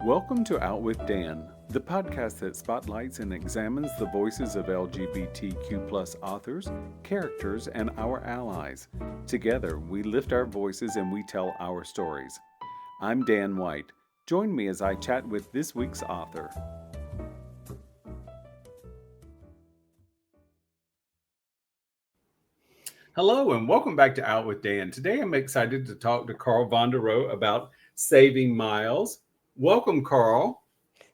Welcome to Out with Dan, the podcast that spotlights and examines the voices of LGBTQ+ authors, characters, and our allies. Together, we lift our voices and we tell our stories. I'm Dan White. Join me as I chat with this week's author. Hello and welcome back to Out with Dan. Today I'm excited to talk to Carl Vonderau about Saving Myles. Welcome, Carl.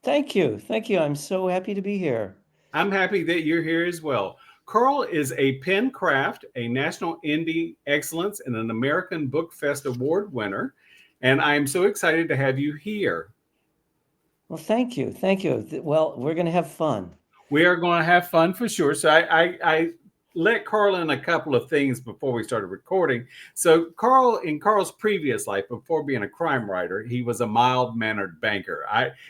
Thank you. I'm so happy to be here. I'm happy that you're here as well. Carl is a Pen Craft, a National Indie Excellence, and an American Book Fest Award winner. And I'm so excited to have you here. Well, thank you. Well, we're going to have fun. We are going to have fun for sure. So I let Carl in a couple of things before we started recording. So Carl, in Carl's previous life, before being a crime writer, he was a mild-mannered banker.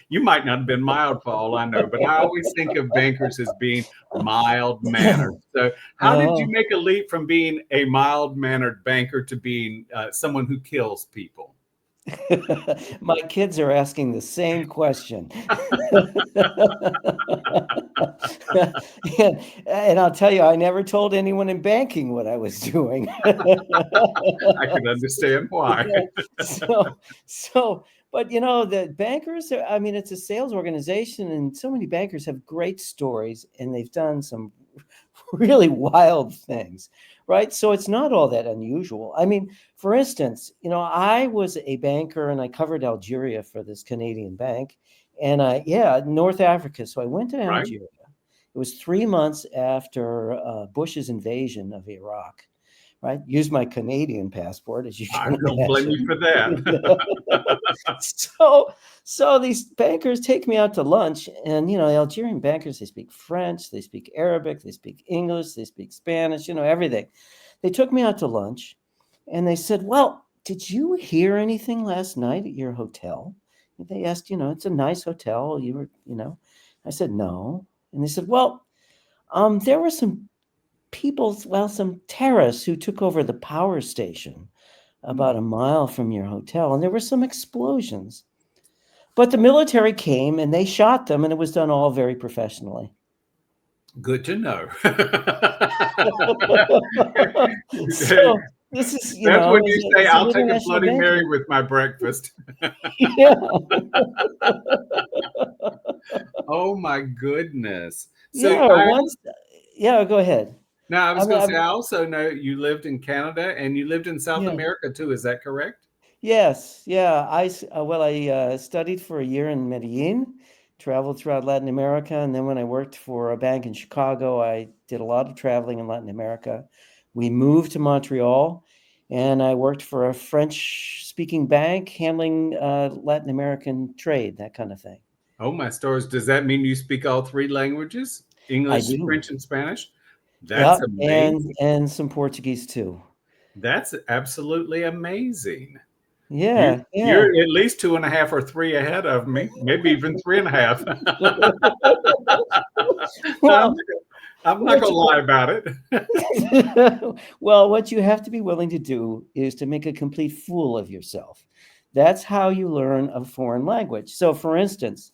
You might not have been mild for all I know, but I always think of bankers as being mild-mannered. So how did you make a leap from being a mild-mannered banker to being someone who kills people? My kids are asking the same question. and I'll tell you, I never told anyone in banking what I was doing. I can understand why. But you know, the bankers are, it's a sales organization, and so many bankers have great stories, and they've done some really wild things, right? So it's not all that unusual. For instance, I was a banker and I covered Algeria for this Canadian bank, and North Africa. So I went to Algeria. Right. It was 3 months after Bush's invasion of Iraq. Right, use my Canadian passport, as you can imagine. I don't blame you for that. So these bankers take me out to lunch, and Algerian bankers, they speak French, they speak Arabic, they speak English, they speak Spanish, everything. They took me out to lunch, and they said, "Well, did you hear anything last night at your hotel?" And they asked, "It's a nice hotel. You were, I said, "No," and they said, "Well, there were some some terrorists who took over the power station about a mile from your hotel, and there were some explosions. But the military came and they shot them, and it was done all very professionally." Good to know. So this is, that's when you say, "I'll take a Bloody Mary with my breakfast." Yeah. Oh my goodness. So go ahead. Now, I was going to say, I also know you lived in Canada and you lived in South America too. Is that correct? Yes. Yeah. I studied for a year in Medellin, traveled throughout Latin America. And then when I worked for a bank in Chicago, I did a lot of traveling in Latin America. We moved to Montreal, and I worked for a French-speaking bank handling Latin American trade, that kind of thing. Oh, my stars. Does that mean you speak all three languages? English, French, and Spanish? That's amazing. And some Portuguese too. That's absolutely amazing. Yeah. You're at least 2.5 or 3 ahead of me, maybe even 3.5. Well, I'm not going to lie about it. Well, what you have to be willing to do is to make a complete fool of yourself. That's how you learn a foreign language. So, for instance,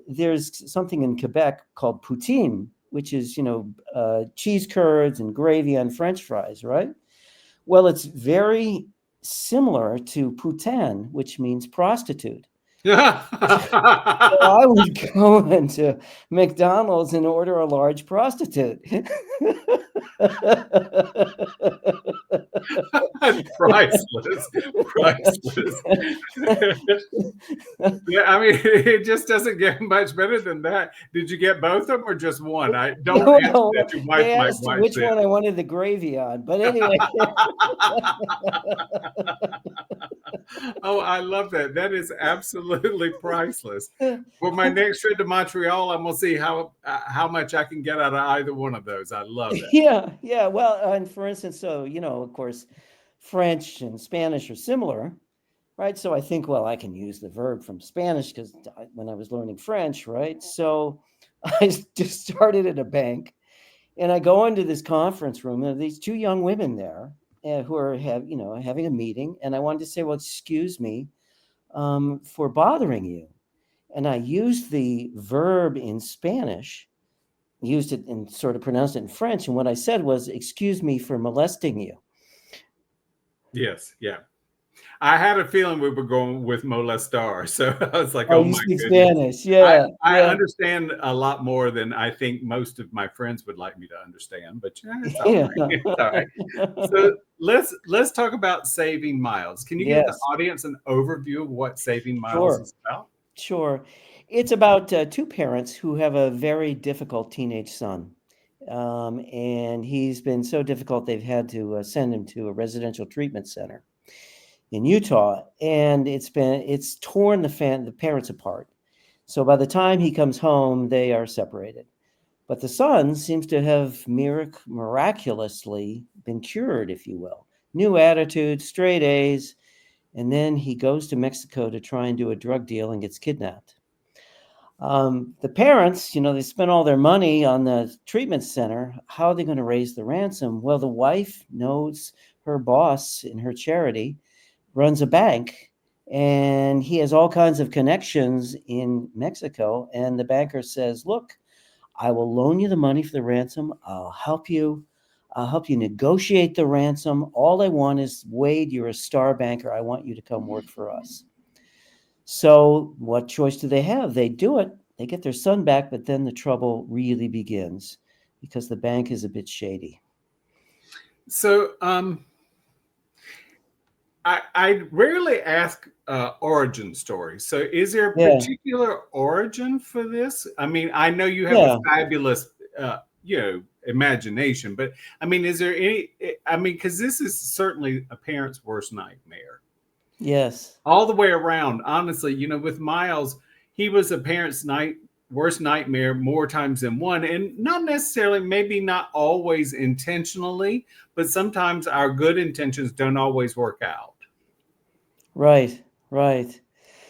there's something in Quebec called poutine, which is, cheese curds and gravy on French fries, right? Well, it's very similar to putain, which means prostitute. So I would go into McDonald's and order a large prostitute. Priceless. Yeah, it just doesn't get much better than that. Did you get both of them or just one? I don't know that your wife might watch which one I wanted the gravy on, but anyway. Oh, I love that. That is absolutely priceless. For my next trip to Montreal, I'm going to see how much I can get out of either one of those. I love it. Yeah. Well, and for instance, so, of course, French and Spanish are similar, right? So I think, well, I can use the verb from Spanish because when I was learning French, right? So I just started at a bank, and I go into this conference room, and there are these two young women there who are having a meeting, and I wanted to say, "Well, excuse me, for bothering you. And I used the verb in Spanish, used it and sort of pronounced it in French. And what I said was, excuse me for molesting you. Yes. Yeah. I had a feeling we were going with molestar. So I was like, Oh, oh you my speak goodness. Spanish. Yeah. I Yeah. understand a lot more than I think most of my friends would like me to understand, but yeah, it's all Yeah. right. It's all right. So let's talk about Saving Miles. Can you give the Yes. audience an overview of what Saving Miles Sure. is about? Sure. It's about two parents who have a very difficult teenage son. And he's been so difficult, they've had to send him to a residential treatment center in Utah. And it's torn the parents apart. So by the time he comes home, they are separated. But the son seems to have miraculously been cured, if you will. New attitude, straight A's. And then he goes to Mexico to try and do a drug deal and gets kidnapped. The parents, they spent all their money on the treatment center. How are they going to raise the ransom? Well, the wife knows her boss in her charity runs a bank, and he has all kinds of connections in Mexico. And the banker says, look, I will loan you the money for the ransom. I'll help you. I'll help you negotiate the ransom. All I want is, Wade, you're a star banker. I want you to come work for us. So what choice do they have? They do it. They get their son back, but then the trouble really begins because the bank is a bit shady. So I rarely ask origin stories. So is there a Yeah. particular origin for this? I mean, I know you have Yeah. a fabulous, imagination, but I mean, is there any? I mean, because this is certainly a parent's worst nightmare. Yes. All the way around. Honestly, with Miles, he was a parent's worst nightmare more times than one, and not necessarily, maybe not always intentionally, but sometimes our good intentions don't always work out. Right. Right.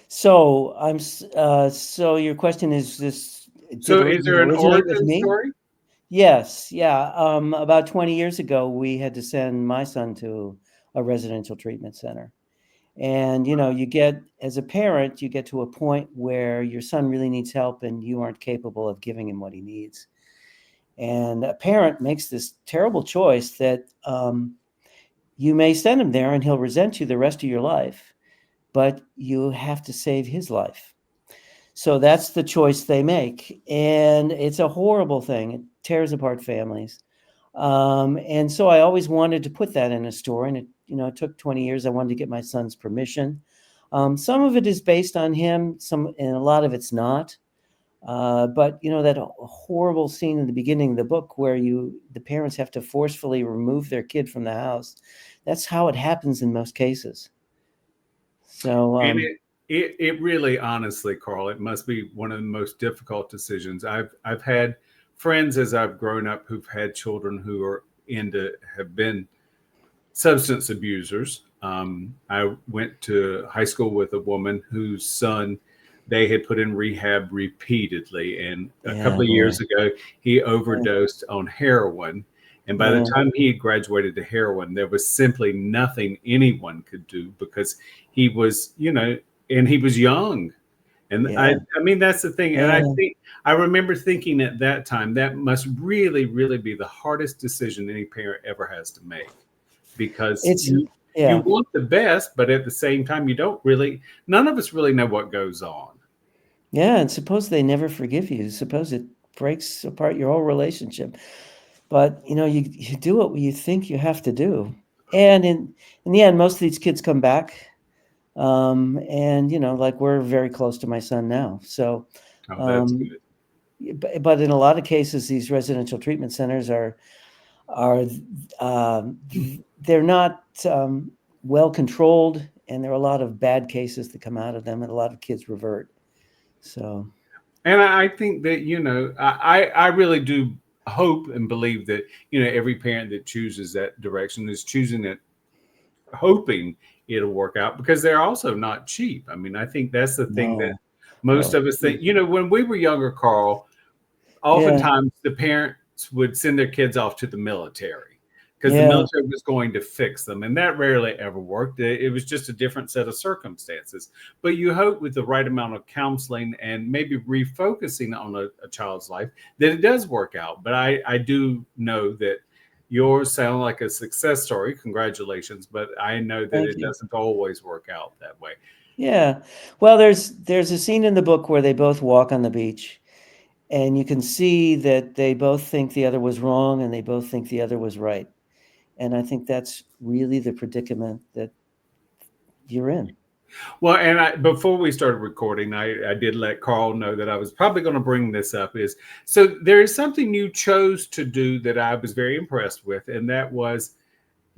So so your question is this, So did is it there an originate with origin me? story? Yes. Yeah. About 20 years ago, we had to send my son to a residential treatment center. And, as a parent, you get to a point where your son really needs help and you aren't capable of giving him what he needs. And a parent makes this terrible choice that you may send him there and he'll resent you the rest of your life, but you have to save his life. So that's the choice they make. And it's a horrible thing. It tears apart families. And so I always wanted to put that in a story. And it took 20 years. I wanted to get my son's permission. Some of it is based on him, and a lot of it's not. But that horrible scene in the beginning of the book where the parents have to forcefully remove their kid from the house. That's how it happens in most cases. So And it really, honestly, Carl, it must be one of the most difficult decisions. I've had friends as I've grown up who've had children who have been substance abusers. I went to high school with a woman whose son they had put in rehab repeatedly, and a yeah, couple of boy. years ago he overdosed on heroin. And by the Yeah, time he had graduated to heroin, there was simply nothing anyone could do because he was, and he was young. And yeah, I mean, that's the thing. And yeah. I remember thinking at that time, that must really, really be the hardest decision any parent ever has to make, because It's you yeah. want the best, but at the same time, none of us really know what goes on. Yeah, and suppose they never forgive you. Suppose it breaks apart your whole relationship. But you do what you think you have to do. And in the end, most of these kids come back. And like we're very close to my son now. So Oh, that's um, good. but in a lot of cases, these residential treatment centers are they're not well controlled, and there are a lot of bad cases that come out of them, and a lot of kids revert. So And I think that, I really do hope and believe that, every parent that chooses that direction is choosing it, hoping it'll work out, because they're also not cheap. I mean, I think that's the thing that no, most oh, of us think, when we were younger, Carl, yeah, oftentimes the parents would send their kids off to the military. because the Yeah. military was going to fix them. And that rarely ever worked. It was just a different set of circumstances. But you hope with the right amount of counseling and maybe refocusing on a child's life that it does work out. But I do know that yours sound like a success story. Congratulations. But I know that Thank it you. doesn't always work out that way. Yeah. Well, there's a scene in the book where they both walk on the beach, and you can see that they both think the other was wrong and they both think the other was right. And I think that's really the predicament that you're in. Well, and before we started recording, I did let Carl know that I was probably going to bring this up. Is so there is something you chose to do that I was very impressed with, and that was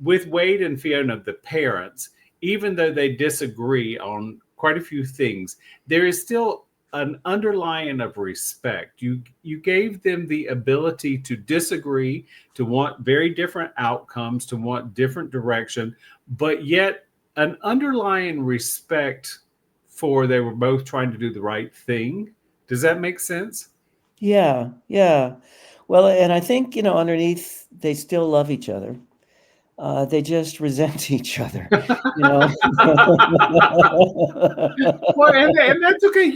with Wade and Fiona, the parents, even though they disagree on quite a few things, there is still an underlying of respect. You gave them the ability to disagree, to want very different outcomes, to want different direction, but yet an underlying respect for they were both trying to do the right thing. Does that make sense? Yeah, yeah. Well, and I think, underneath they still love each other. They just resent each other, you know? Well, and that's okay.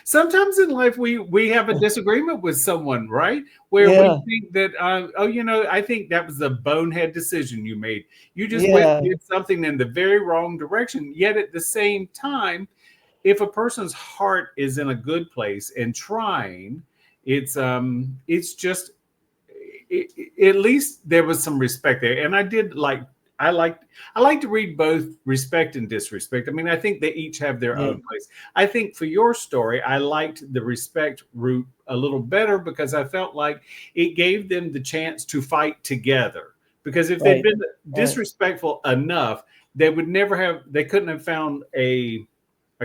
Sometimes in life we have a disagreement with someone, right? Where we Yeah, think that, oh, I think that was a bonehead decision you made. You just went yeah, and did something in the very wrong direction. Yet at the same time, if a person's heart is in a good place and trying, it's just at least there was some respect there. And I like I like to read both respect and disrespect. I mean, I think they each have their yeah, own place. I think for your story, I liked the respect route a little better because I felt like it gave them the chance to fight together. Because if they'd right, been right, disrespectful enough, they couldn't have found a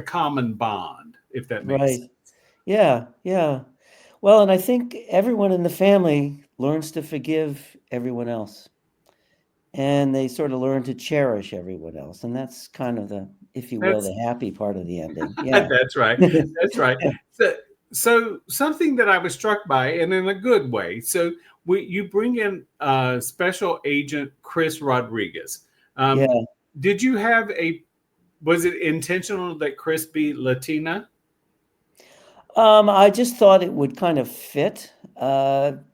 common bond, if that makes right. sense. Yeah, yeah. Well, and I think everyone in the family learns to forgive everyone else, and they sort of learn to cherish everyone else, and that's kind of the, if you will, That's the happy part of the ending. Yeah. That's right. That's right. So something that I was struck by, and in a good way. So you bring in Special Agent Chris Rodriguez. Yeah. Um, did you have was it intentional that Chris be Latina? I just thought it would kind of fit,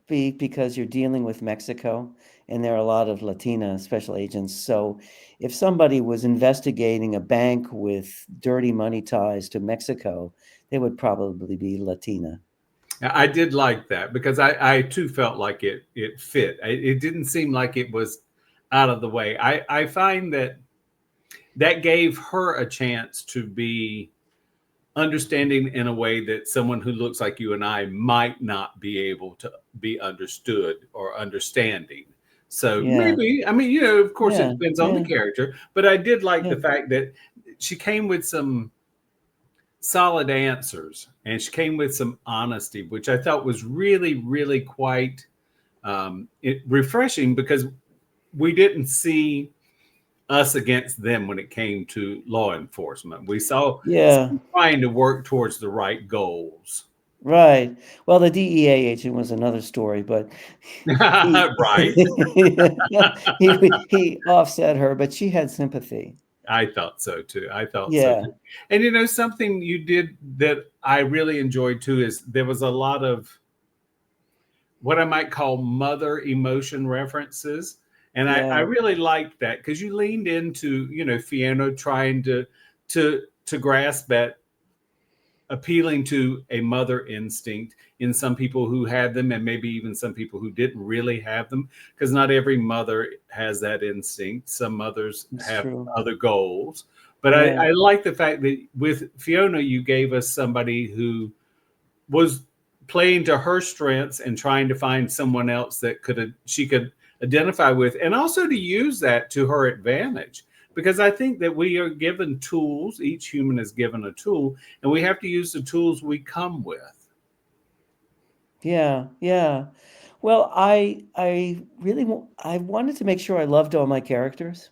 because you're dealing with Mexico, and there are a lot of Latina special agents. So if somebody was investigating a bank with dirty money ties to Mexico, they would probably be Latina. I did like that because I too felt like it fit. It didn't seem like it was out of the way. I find that gave her a chance to be understanding in a way that someone who looks like you and I might not be able to be understood or understanding. So Yeah. maybe, I mean, of course it Yeah. depends on the Yeah. character, but I did like Yeah. the fact that she came with some solid answers and she came with some honesty, which I thought was really, really quite refreshing because we didn't see us against them when it came to law enforcement. We saw Yeah. trying to work towards the right goals. Right. Well, the DEA agent was another story, but he Right. he offset her, but she had sympathy. I thought so too. I thought so Yeah. too. And something you did that I really enjoyed too is there was a lot of what I might call mother emotion references. And I Yeah. really liked that because you leaned into, Fiona trying to grasp that appealing to a mother instinct in some people who had them and maybe even some people who didn't really have them because not every mother has that instinct. Some mothers It's have true. other goals, but Yeah. I like the fact that with Fiona you gave us somebody who was playing to her strengths and trying to find someone else that she could identify with and also to use that to her advantage because I think that we are given tools, each human is given a tool, and we have to use the tools we come with. Yeah. Yeah. Well, I really I wanted to make sure I loved all my characters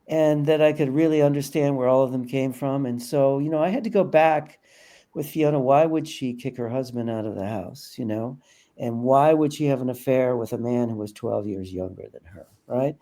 and that I could really understand where all of them came from. And so, I had to go back with Fiona. Why would she kick her husband out of the house? And why would she have an affair with a man who was 12 years younger than her? right?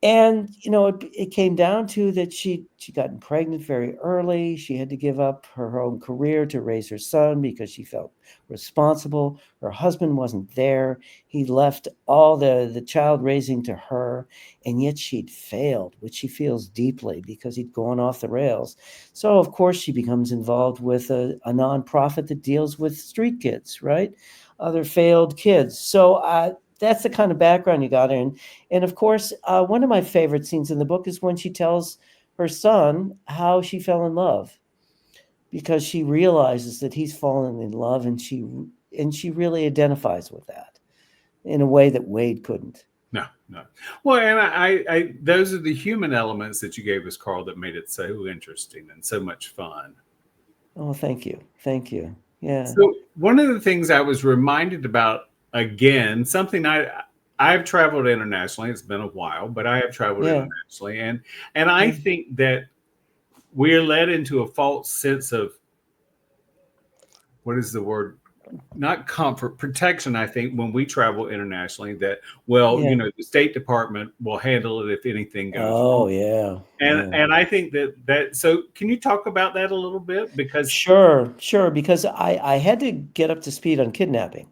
And it came down to that she gotten pregnant very early. She had to give up her own career to raise her son because she felt responsible. Her husband wasn't there. He left all the child raising to her, and yet she'd failed, which she feels deeply because he'd gone off the rails. So of course she becomes involved with a nonprofit that deals with street kids, right? Other failed kids. So that's the kind of background you got in. And of course, one of my favorite scenes in the book is when she tells her son how she fell in love, because she realizes that he's fallen in love, and she really identifies with that in a way that Wade couldn't. No, no. Well, and I those are the human elements that you gave us, Carl, that made it so interesting and so much fun. Oh, thank you. Thank you. Yeah. So one of the things I was reminded about, again, something I've traveled internationally. It's been a while, but I have traveled Yeah. internationally, and I Yeah. think that we're led into a false sense of, what is the word? Not comfort, protection. I think when we travel internationally, that, well, Yeah. the State Department will handle it if anything goes wrong. Oh, yeah. And Yeah. and I think that so can you talk about that a little bit? Because Sure. Because I had to get up to speed on kidnapping,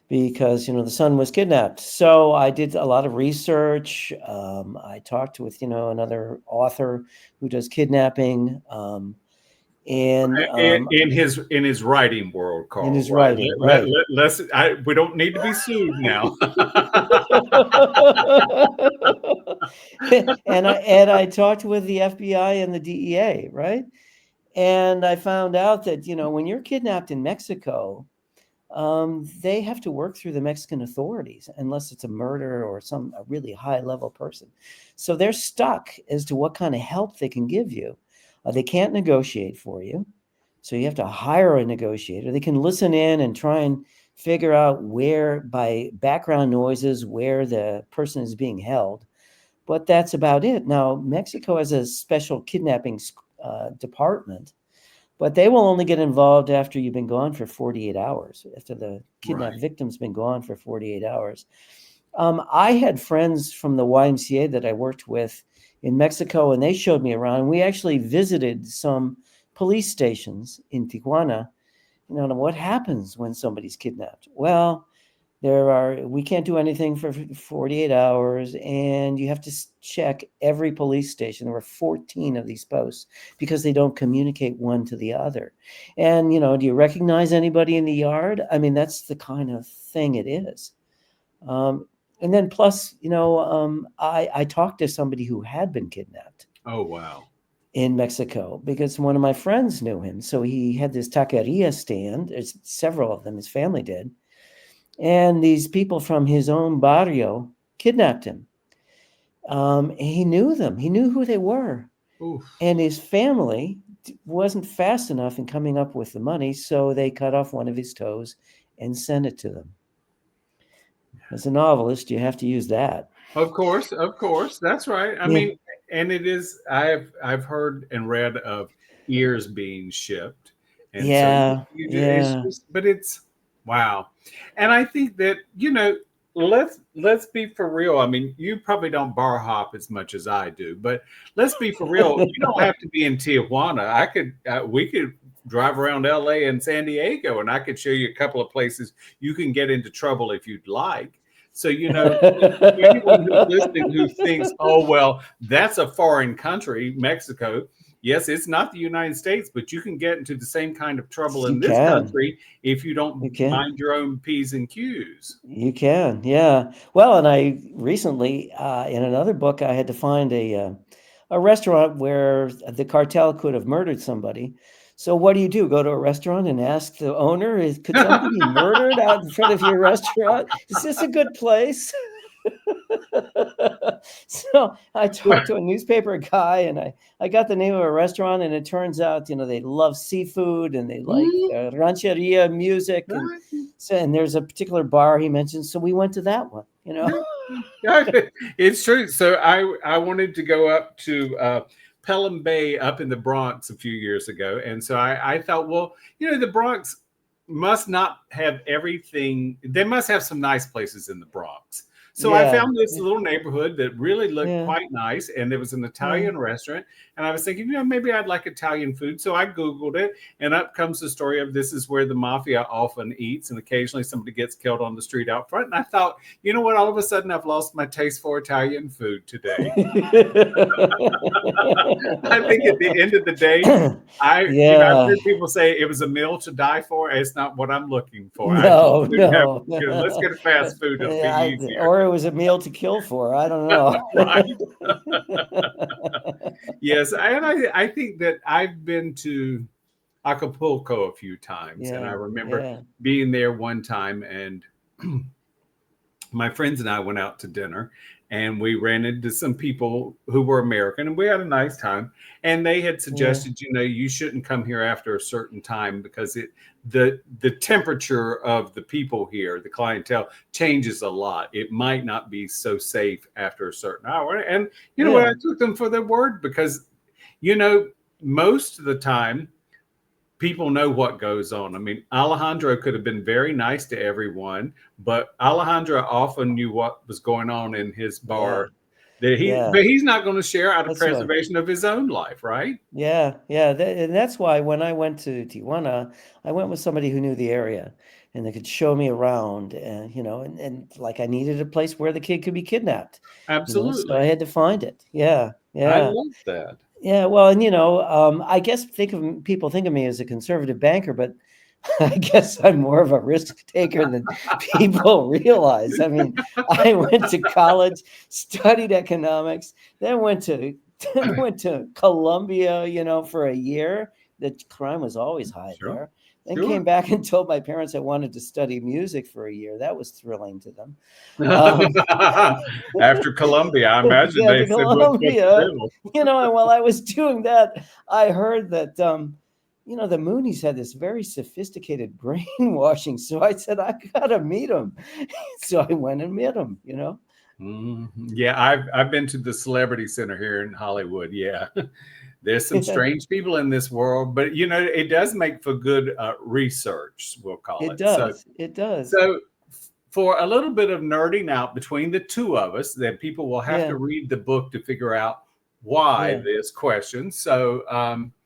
because the son was kidnapped. So I did a lot of research. I talked with another author who does kidnapping, and in his writing world, in Carl, his right? writing, right? We don't need to be sued now. And I talked with the FBI and the DEA, right? And I found out that when you're kidnapped in Mexico, they have to work through the Mexican authorities unless it's a murder or a really high level person. So they're stuck as to what kind of help they can give you. They can't negotiate for you. So you have to hire a negotiator. They can listen in and try and figure out where, by background noises, where the person is being held. But that's about it. Now, Mexico has a special kidnapping department, but they will only get involved after you've been gone for 48 hours, after the kidnapped Right. victim's been gone for 48 hours. I had friends from the YMCA that I worked with in Mexico, and they showed me around. We actually visited some police stations in Tijuana. What happens when somebody's kidnapped? Well, we can't do anything for 48 hours, and you have to check every police station. There were 14 of these posts because they don't communicate one to the other. And do you recognize anybody in the yard? I mean, that's the kind of thing it is. And then plus, I talked to somebody who had been kidnapped Oh, wow. in Mexico because one of my friends knew him. So he had this taqueria stand. There's several of them, his family did. And these people from his own barrio kidnapped him. He knew them. He knew who they were. Oof. And his family wasn't fast enough in coming up with the money, so they cut off one of his toes and sent it to them. As a novelist, you have to use that. Of course, that's right. I Yeah. mean, and it is. I've heard and read of ears being shipped, and so Yeah. it's Yeah. just, but it's wow. And I think that let's be for real. I mean, you probably don't bar hop as much as I do, but let's be for real. You don't have to be in Tijuana. We could drive around LA and San Diego, and I could show you a couple of places you can get into trouble if you'd like. So, anyone who's listening who thinks, oh, well, that's a foreign country, Mexico. Yes, it's not the United States, but you can get into the same kind of trouble You in this can. country if you You don't can. mind your own P's and Q's. You can. Yeah. Well, and I recently, in another book, I had to find a restaurant where the cartel could have murdered somebody. So what do? Go to a restaurant and ask the owner, could somebody be murdered out in front of your restaurant? Is this a good place? So I talked to a newspaper guy, and I got the name of a restaurant, and it turns out, they love seafood and they like rancheria music. And there's a particular bar he mentioned. So we went to that one, It's true. So I wanted to go up to Pelham Bay up in the Bronx a few years ago. And so I thought, well, the Bronx must not have everything. They must have some nice places in the Bronx. So I Yeah. found this little neighborhood that really looked Yeah. quite nice, and there was an Yeah. Italian restaurant. And I was thinking, maybe I'd like Italian food. So I Googled it, and up comes the story of this is where the mafia often eats, and occasionally somebody gets killed on the street out front. And I thought, you know what? All of a sudden, I've lost my taste for Italian food today. I think at the end of the day, I've Yeah. heard people say it was a meal to die for. It's not what I'm looking for. I'd No, rather have, no. let's get a fast food. It'll be easier. Or it was a meal to kill for. I don't know. Right. Yes. And I think that I've been to Acapulco a few times, and I Yeah, remember yeah, being there one time, and my friends and I went out to dinner, and we ran into some people who were American, and we had a nice time. And they had yeah, suggested, you shouldn't come here after a certain time because the temperature of the people here, the clientele, changes a lot. It might not be so safe after a certain hour. And you know what? I yeah, took them for their word because, most of the time people know what goes on. I mean, Alejandro could have been very nice to everyone, but Alejandro often knew what was going on in his yeah, bar. But yeah. he's not going to share out of That's right. preservation of his own life, right? Yeah, yeah. And that's why when I went to Tijuana, I went with somebody who knew the area and they could show me around and, and like I needed a place where the kid could be kidnapped, so I Absolutely. had to find it. Yeah, I yeah. love that. Yeah, well, and I guess people think of me as a conservative banker, but I guess I'm more of a risk taker than people realize. I mean, I went to college, studied economics, then went to Columbia, for a year. The crime was always high Sure. there. Then Sure. came back and told my parents I wanted to study music for a year. That was thrilling to them. Um, After Columbia, I imagine yeah, they to said, "We'll foot the Columbia, bill." and while I was doing that, I heard that, the Moonies had this very sophisticated brainwashing. So I said, I gotta meet him. So I went and met him, Mhm. Yeah, I've been to the Celebrity Center here in Hollywood. Yeah, there's some Yeah, strange people in this world, but it does make for good research. We'll call it it. So, does. It does. so for a little bit of nerding out between the two of us, that people will have to Yeah. read the book to figure out why Yeah. this question. So,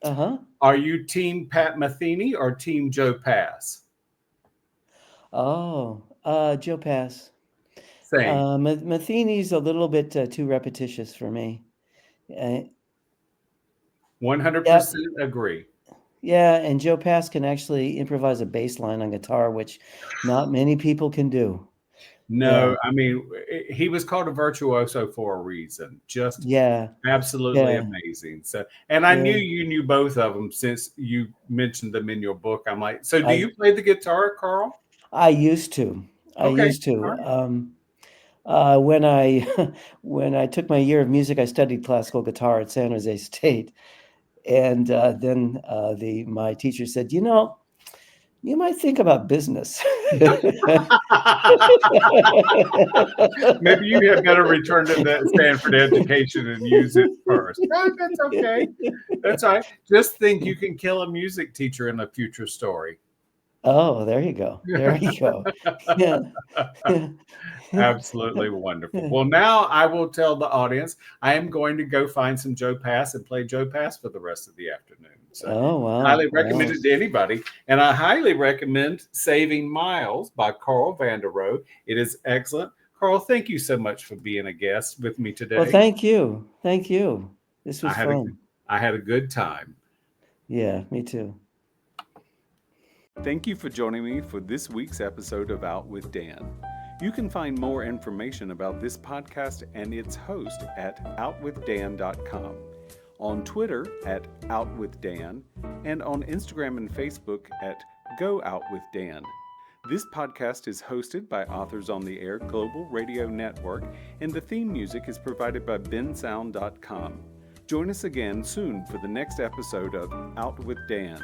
Uh-huh. are you Team Pat Metheny or Team Joe Pass? Oh, Joe Pass. Same. Matheny's a little bit too repetitious for me. Uh, yeah, 100% agree. yeah, and Joe Pass can actually improvise a bass line on guitar, which not many people can do. Yeah, No, I mean, he was called a virtuoso for a reason. Just yeah, absolutely yeah, amazing. So, and I knew yeah. you knew both of them since you mentioned them in your book. I'm like, so do I you play the guitar, Carl? I used to. I Okay. used to. All right. When I when I took my year of music, I studied classical guitar at San Jose State, and then the my teacher said, you might think about business. Maybe you had better return to that Stanford education and use it first. No, that's okay. That's all right. Just think you can kill a music teacher in a future story. Oh, there you go. There you go. Yeah. Absolutely wonderful. Well, now I will tell the audience I am going to go find some Joe Pass and play Joe Pass for the rest of the afternoon. So, Oh, wow. highly recommend Wow. it to anybody. And I highly recommend Saving Miles by Carl Vonderau. It is excellent. Carl, thank you so much for being a guest with me Well, today. thank you. Thank you. This I was had a fun. I had a good time. Yeah, me too. Thank you for joining me for this week's episode of Out with Dan. You can find more information about this podcast and its host at outwithdan.com, on Twitter at outwithdan, and on Instagram and Facebook at GoOutWithDan. This podcast is hosted by Authors on the Air Global Radio Network, and the theme music is provided by bensound.com. Join us again soon for the next episode of Out with Dan.